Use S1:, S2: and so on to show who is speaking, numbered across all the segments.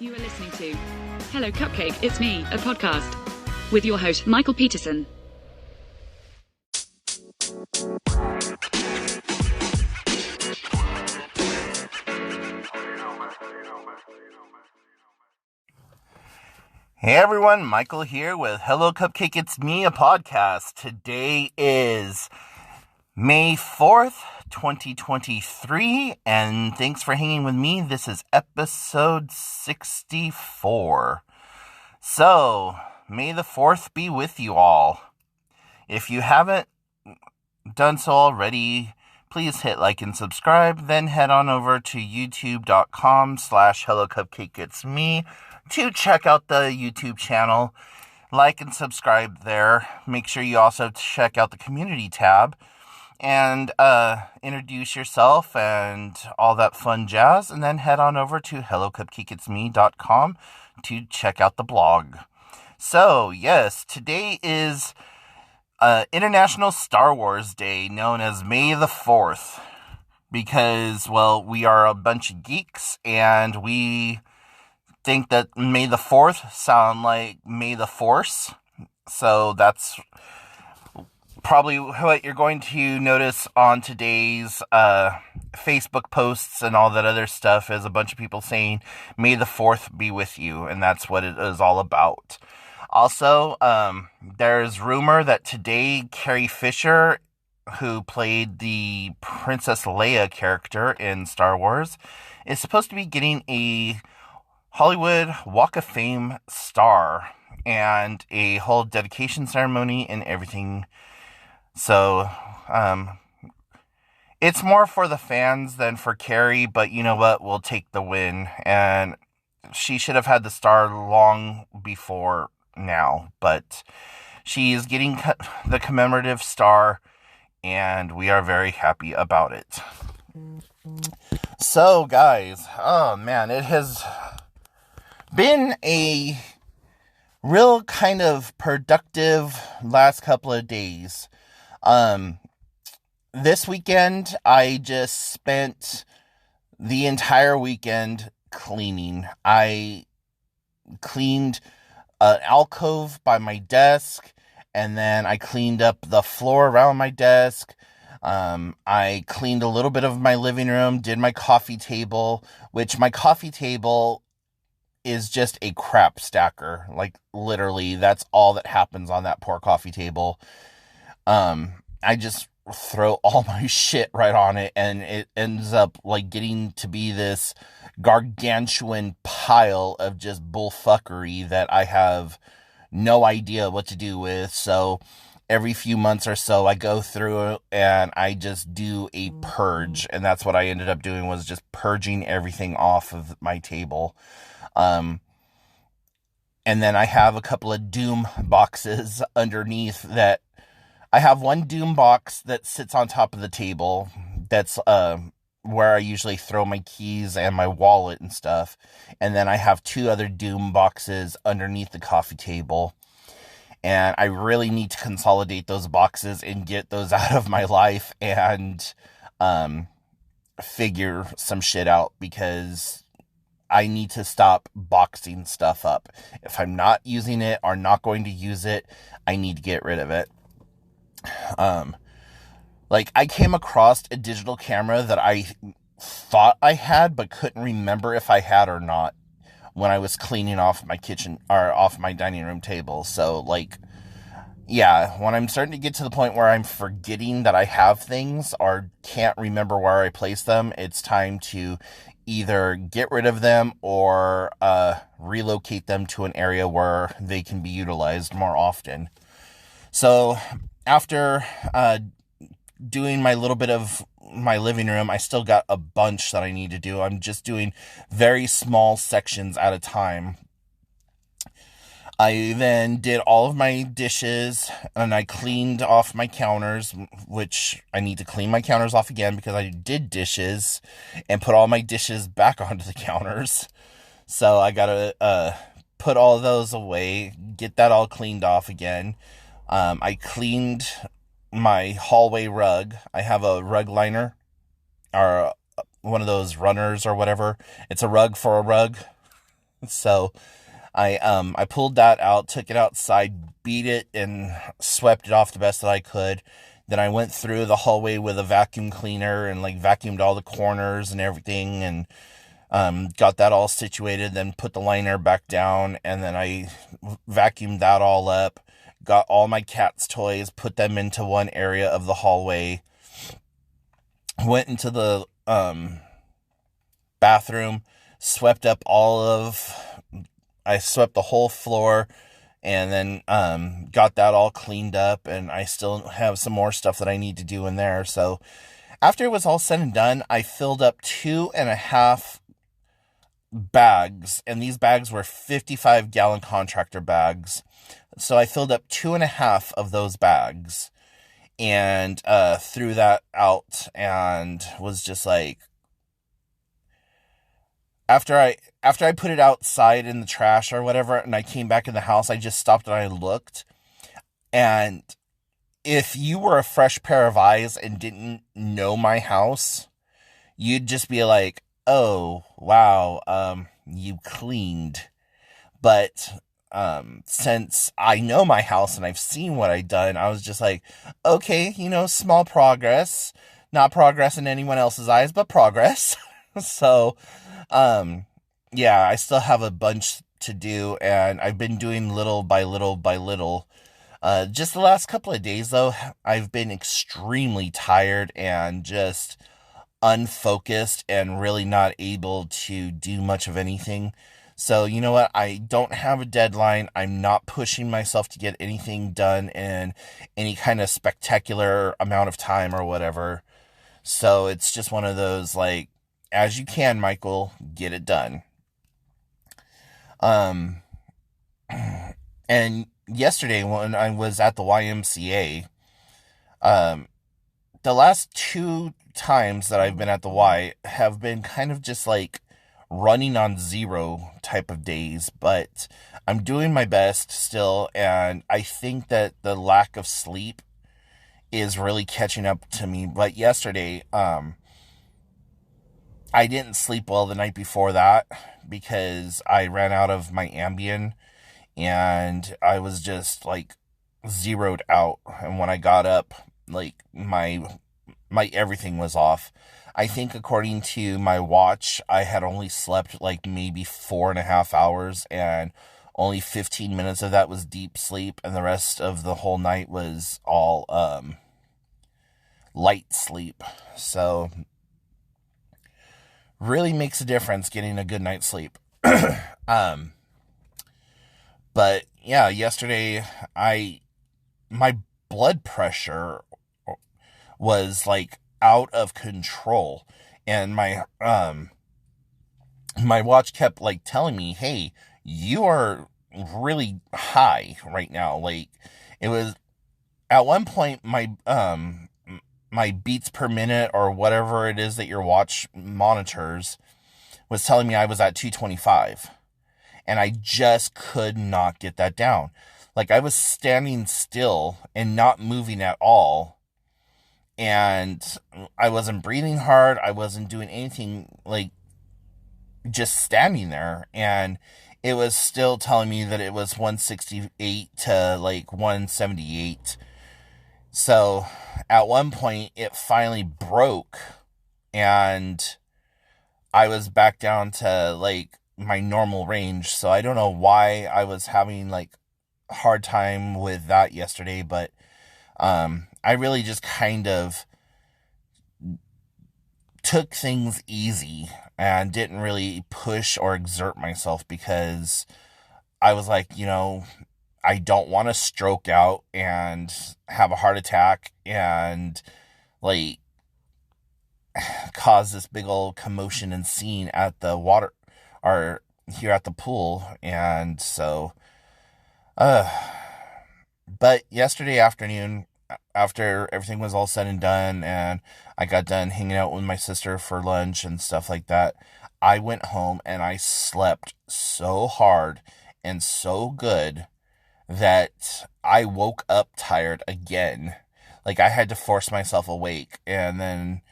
S1: You are listening to Hello Cupcake, It's Me, a podcast with your host, Michael Peterson.
S2: Hey everyone, Michael here with Hello Cupcake, It's Me, a podcast. Today is May 4th, 2023, and thanks for hanging with me. This is episode 64. So, May the 4th be with you all. If you haven't done so already, please hit like and subscribe, then head on over to youtube.com/HelloCupcakeIt'sMe to check out the YouTube channel. Like and subscribe there. Make sure you also check out the community tab and introduce yourself and all that fun jazz, and then head on over to hellocupcakeitsme.com to check out the blog. So, yes, today is International Star Wars Day, known as May the 4th, because, well, we are a bunch of geeks, and we think that May the 4th sound like May the Force, so that's probably what you're going to notice on today's Facebook posts and all that other stuff, is a bunch of people saying, May the 4th be with you, and that's what it is all about. Also, there's rumor that today Carrie Fisher, who played the Princess Leia character in Star Wars, is supposed to be getting a Hollywood Walk of Fame star and a whole dedication ceremony and everything. So, it's more for the fans than for Carrie, but you know what? We'll take the win. And she should have had the star long before now, but she is getting the commemorative star, and we are very happy about it. So, guys, oh man, it has been a real kind of productive last couple of days. This weekend, I just spent the entire weekend cleaning. I cleaned an alcove by my desk, and then I cleaned up the floor around my desk. I cleaned a little bit of my living room, did my coffee table, which my coffee table is just a crap stacker. Like, literally, that's all that happens on that poor coffee table. I just throw all my shit right on it, and it ends up, like, getting to be this gargantuan pile of just bullfuckery that I have no idea what to do with. So every few months or so, I go through and I just do a purge, and that's what I ended up doing, was just purging everything off of my table. And then I have a couple of Doom boxes underneath that. I have one Doom box that sits on top of the table. That's where I usually throw my keys and my wallet and stuff. And then I have two other Doom boxes underneath the coffee table. And I really need to consolidate those boxes and get those out of my life and figure some shit out, because I need to stop boxing stuff up. If I'm not using it or not going to use it, I need to get rid of it. Like, I came across a digital camera that I thought I had, but couldn't remember if I had or not when I was cleaning off my kitchen, or off my dining room table. So, like, yeah, when I'm starting to get to the point where I'm forgetting that I have things or can't remember where I placed them, it's time to either get rid of them or relocate them to an area where they can be utilized more often. So after doing my little bit of my living room, I still got a bunch that I need to do. I'm just doing very small sections at a time. I then did all of my dishes, and I cleaned off my counters, which I need to clean my counters off again because I did dishes and put all my dishes back onto the counters. So I gotta put all of those away, get that all cleaned off again. I cleaned my hallway rug. I have a rug liner, or one of those runners or whatever. It's a rug for a rug. So I pulled that out, took it outside, beat it, and swept it off the best that I could. Then I went through the hallway with a vacuum cleaner and like vacuumed all the corners and everything, and got that all situated. Then put the liner back down, and then I vacuumed that all up. Got all my cat's toys, put them into one area of the hallway. Went into the bathroom, swept up I swept the whole floor, and then got that all cleaned up, and I still have some more stuff that I need to do in there. So after it was all said and done, I filled up 2.5 bags, and these bags were 55-gallon contractor bags. So I filled up 2.5 of those bags and threw that out, and was just like, after I put it outside in the trash or whatever, and I came back in the house, I just stopped and I looked. And if you were a fresh pair of eyes and didn't know my house, you'd just be like, oh, wow, you cleaned. But since I know my house and I've seen what I've done, I was just like, okay, small progress. Not progress in anyone else's eyes, but progress. So, yeah, I still have a bunch to do, and I've been doing little by little by little. Just the last couple of days, though, I've been extremely tired and just unfocused and really not able to do much of anything. So, you know what? I don't have a deadline. I'm not pushing myself to get anything done in any kind of spectacular amount of time or whatever. So it's just one of those, like, as you can, Michael, get it done. And yesterday when I was at the YMCA, the last 2 times that I've been at the Y have been kind of just like running on zero type of days, but I'm doing my best still, and I think that the lack of sleep is really catching up to me. But yesterday, I didn't sleep well the night before that because I ran out of my Ambien, and I was just like zeroed out. And when I got up, like my everything was off. I think according to my watch, I had only slept like maybe 4.5 hours, and only 15 minutes of that was deep sleep, and the rest of the whole night was all light sleep. So really makes a difference getting a good night's sleep. But yeah, yesterday my blood pressure was like out of control, and my watch kept like telling me, hey, you are really high right now. Like, it was at one point my beats per minute or whatever it is that your watch monitors was telling me I was at 225, and I just could not get that down. Like, I was standing still and not moving at all, and I wasn't breathing hard. I wasn't doing anything, like just standing there, and it was still telling me that it was 168 to like 178. So at one point it finally broke, and I was back down to like my normal range. So I don't know why I was having like a hard time with that yesterday, but I really just kind of took things easy and didn't really push or exert myself, because I was like, I don't want to stroke out and have a heart attack and like cause this big old commotion and scene at the water, or here at the pool. And so but yesterday afternoon, after everything was all said and done, and I got done hanging out with my sister for lunch and stuff like that, I went home and I slept so hard and so good that I woke up tired again. Like, I had to force myself awake, and then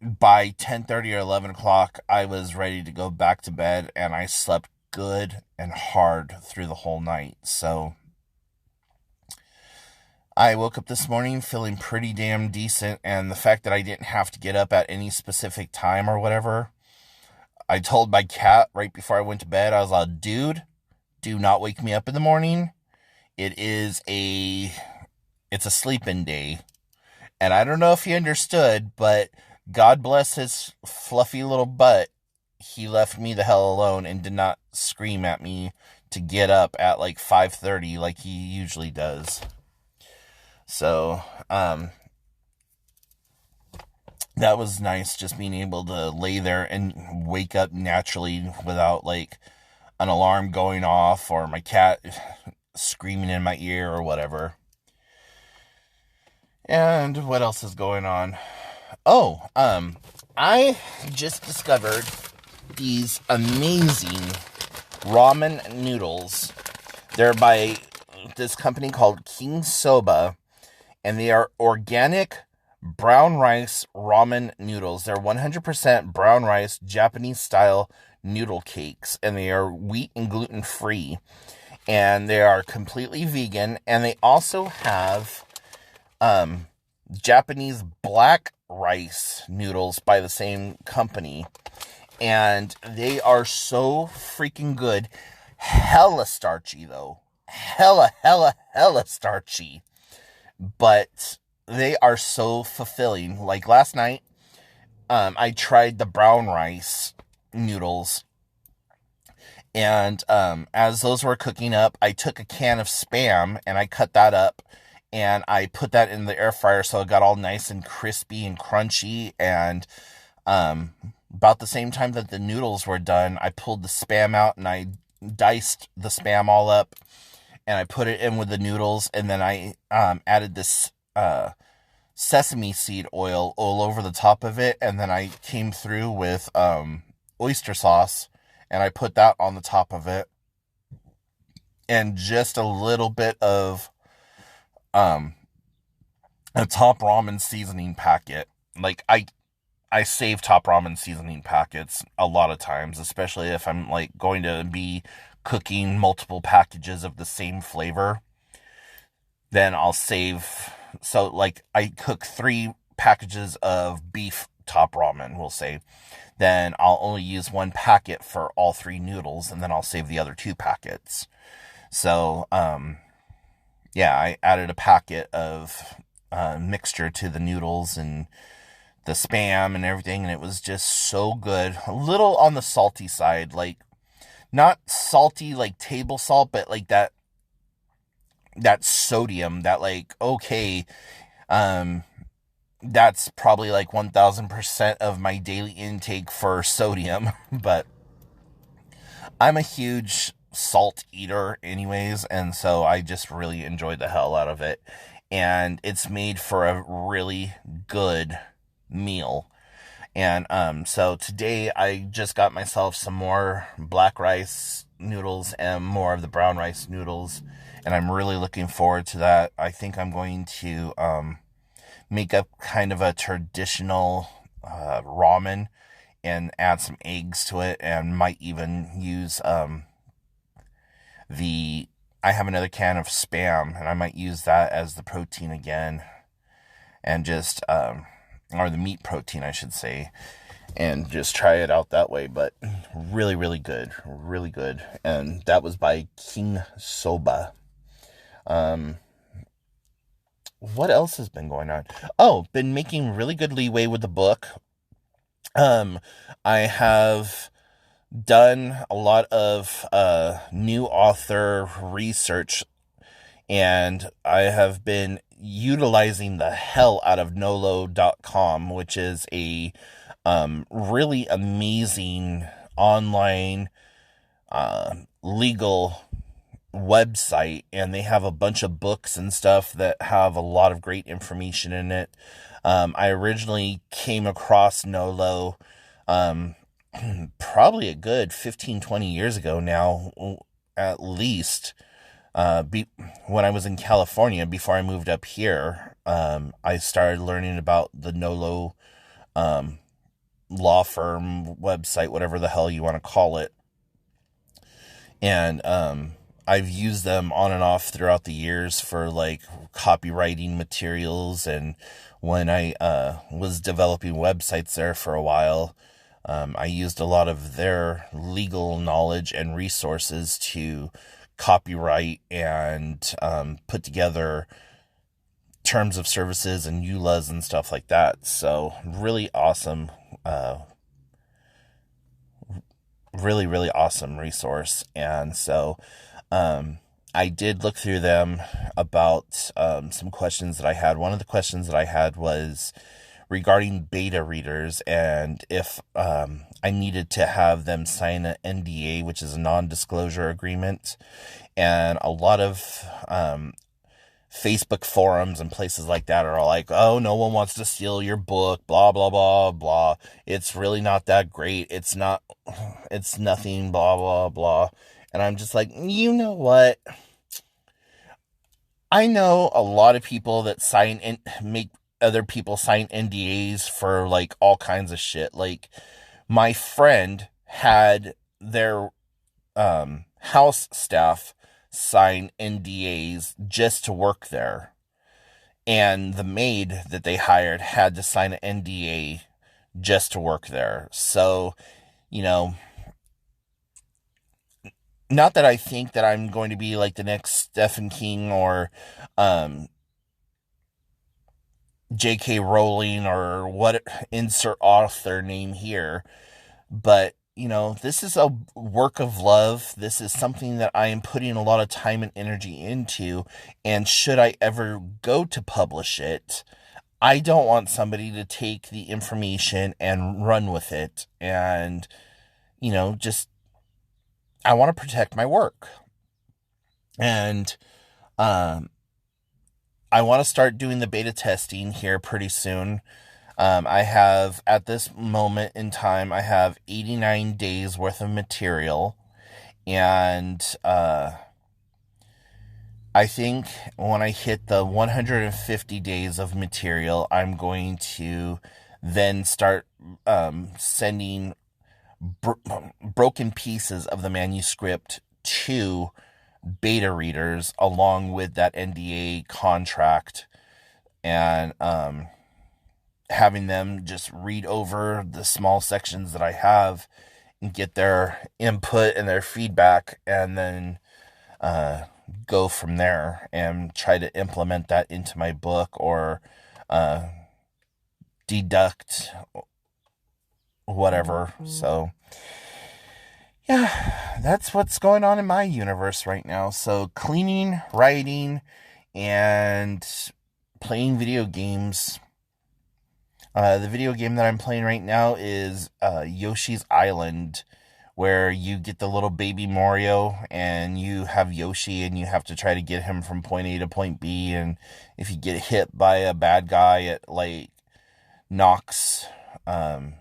S2: by 10:30 or 11 o'clock, I was ready to go back to bed, and I slept good and hard through the whole night. So I woke up this morning feeling pretty damn decent, and the fact that I didn't have to get up at any specific time or whatever, I told my cat right before I went to bed, I was like, dude, do not wake me up in the morning. It's a sleeping day. And I don't know if he understood, but God bless his fluffy little butt. He left me the hell alone and did not scream at me to get up at like 5:30 like he usually does. So, that was nice, just being able to lay there and wake up naturally without like an alarm going off or my cat screaming in my ear or whatever. And what else is going on? Oh, I just discovered these amazing ramen noodles. They're by this company called King Soba, and they are organic brown rice ramen noodles. They're 100% brown rice Japanese style noodle cakes, and they are wheat and gluten free, and they are completely vegan. And they also have Japanese black rice noodles by the same company, and they are so freaking good. Hella starchy though, hella starchy, but they are so fulfilling. Like last night, I tried the brown rice noodles, and as those were cooking up, I took a can of Spam and I cut that up and I put that in the air fryer so it got all nice and crispy and crunchy. And about the same time that the noodles were done, I pulled the Spam out and I diced the Spam all up and I put it in with the noodles, and then I added this sesame seed oil all over the top of it, and then I came through with oyster sauce and I put that on the top of it, and just a little bit of a Top Ramen seasoning packet. Like I save Top Ramen seasoning packets a lot of times, especially if I'm like going to be cooking multiple packages of the same flavor. Then I'll save. So like I cook 3 packages of beef Top Ramen, we'll say. Then I'll only use 1 packet for all 3 noodles, and then I'll save the other 2 packets. So, yeah, I added a packet of mixture to the noodles and the Spam and everything, and it was just so good. A little on the salty side, like not salty like table salt, but like that sodium that, like, okay, that's probably like 1000% of my daily intake for sodium. But I'm a huge salt eater anyways, and so I just really enjoyed the hell out of it. And it's made for a really good meal. And so today I just got myself some more black rice noodles and more of the brown rice noodles, and I'm really looking forward to that. I think I'm going to make up kind of a traditional ramen and add some eggs to it, and might even use I have another can of Spam, and I might use that as the protein again, and just or the meat protein, I should say, and just try it out that way. But really, really good. Really good. And that was by King Soba. What else has been going on? Oh, been making really good leeway with the book. I have done a lot of new author research, and I have been utilizing the hell out of nolo.com, which is a really amazing online legal website, and they have a bunch of books and stuff that have a lot of great information in it. I originally came across Nolo probably a good 15-20 years ago now, at least. When I was in California, before I moved up here, I started learning about the Nolo law firm website, whatever the hell you want to call it. And I've used them on and off throughout the years for like copywriting materials. And when I was developing websites there for a while, I used a lot of their legal knowledge and resources to copyright and put together terms of services and EULAs and stuff like that. So really awesome, really awesome resource. And so I did look through them about some questions that I had. One of the questions that I had was regarding beta readers, and if I needed to have them sign an NDA, which is a non-disclosure agreement. And a lot of Facebook forums and places like that are all like, oh, no one wants to steal your book, blah, blah, blah, blah. It's really not that great. It's nothing, blah, blah, blah. And I'm just like, you know what? I know a lot of people that make other people sign NDAs for like all kinds of shit. Like my friend had their house staff sign NDAs just to work there. And the maid that they hired had to sign an NDA just to work there. So, you know, not that I think that I'm going to be like the next Stephen King or J.K. Rowling or what, insert author name here, but you know, this is a work of love. This is something that I am putting a lot of time and energy into, and should I ever go to publish it, I don't want somebody to take the information and run with it. And, you know, just, I want to protect my work. And, I want to start doing the beta testing here pretty soon. I have, at this moment in time, I have 89 days worth of material. And I think when I hit the 150 days of material, I'm going to then start sending broken pieces of the manuscript to beta readers along with that NDA contract, and having them just read over the small sections that I have and get their input and their feedback, and then go from there and try to implement that into my book, or deduct whatever. So yeah, that's what's going on in my universe right now. So cleaning, writing, and playing video games. The video game that I'm playing right now is Yoshi's Island, where you get the little baby Mario and you have Yoshi and you have to try to get him from point A to point B. And if you get hit by a bad guy, it like knocks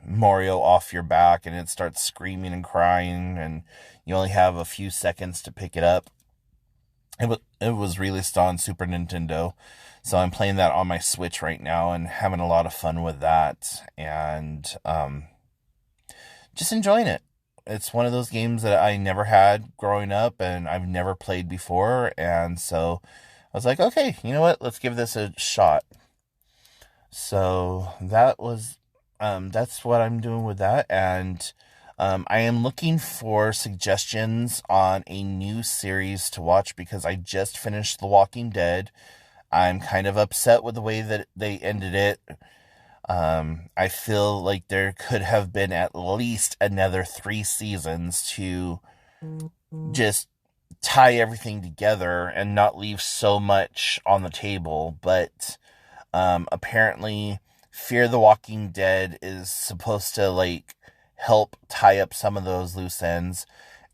S2: Mario off your back and it starts screaming and crying, and you only have a few seconds to pick it up. It was released on Super Nintendo, so I'm playing that on my Switch right now and having a lot of fun with that, and just enjoying it. It's one of those games that I never had growing up and I've never played before, and so I was like, okay, you know what, let's give this a shot. So that's what I'm doing with that. And I am looking for suggestions on a new series to watch, because I just finished The Walking Dead. I'm kind of upset with the way that they ended it. I feel like there could have been at least another 3 seasons to just tie everything together and not leave so much on the table. But apparently Fear the Walking Dead is supposed to like help tie up some of those loose ends.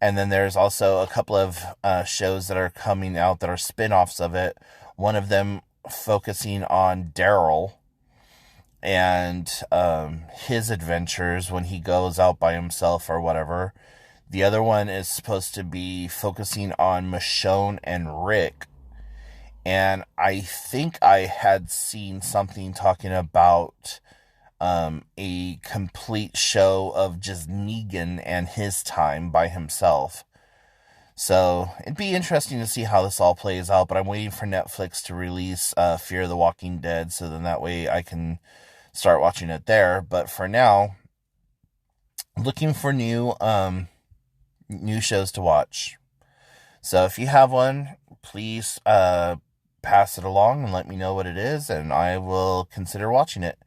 S2: And then there's also a couple of shows that are coming out that are spin-offs of it. One of them focusing on Daryl and his adventures when he goes out by himself or whatever. The other one is supposed to be focusing on Michonne and Rick. And I think I had seen something talking about a complete show of just Negan and his time by himself. So it'd be interesting to see how this all plays out, but I'm waiting for Netflix to release Fear the Walking Dead, so then that way I can start watching it there. But for now, looking for new shows to watch. So if you have one, please pass it along and let me know what it is, and I will consider watching it.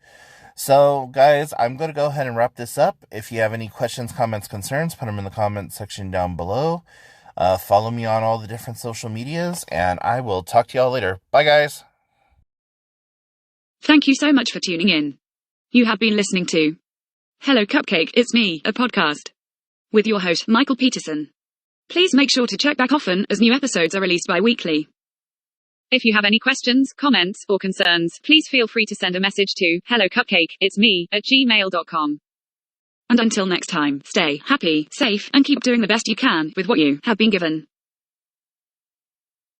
S2: So, guys, I'm going to go ahead and wrap this up. If you have any questions, comments, concerns, put them in the comment section down below. Follow me on all the different social medias, and I will talk to y'all later. Bye, guys.
S1: Thank you so much for tuning in. You have been listening to Hello Cupcake, It's Me, a podcast with your host, Michael Peterson. Please make sure to check back often as new episodes are released bi-weekly. If you have any questions, comments, or concerns, please feel free to send a message to helloCupcakeIt'sMe@gmail.com. And until next time, stay happy, safe, and keep doing the best you can with what you have been given.